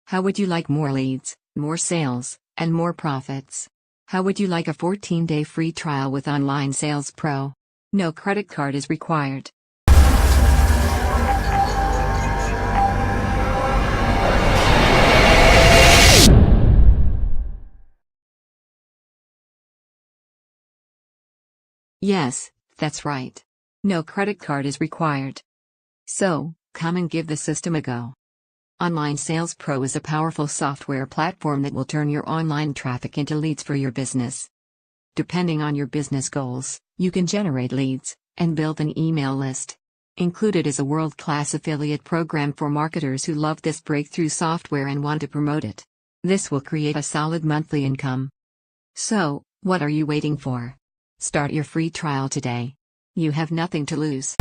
How would you like more leads, more sales, and more profits? How would you like a 14-day free trial with Online Sales Pro? No credit card is required. Yes, that's right. No credit card is required. So, come and give the system a go. Online Sales Pro is a powerful software platform that will turn your online traffic into leads for your business. Depending on your business goals, you can generate leads and build an email list. Included is a world-class affiliate program for marketers who love this breakthrough software and want to promote it. This will create a solid monthly income. So, what are you waiting for? Start your free trial today. You have nothing to lose.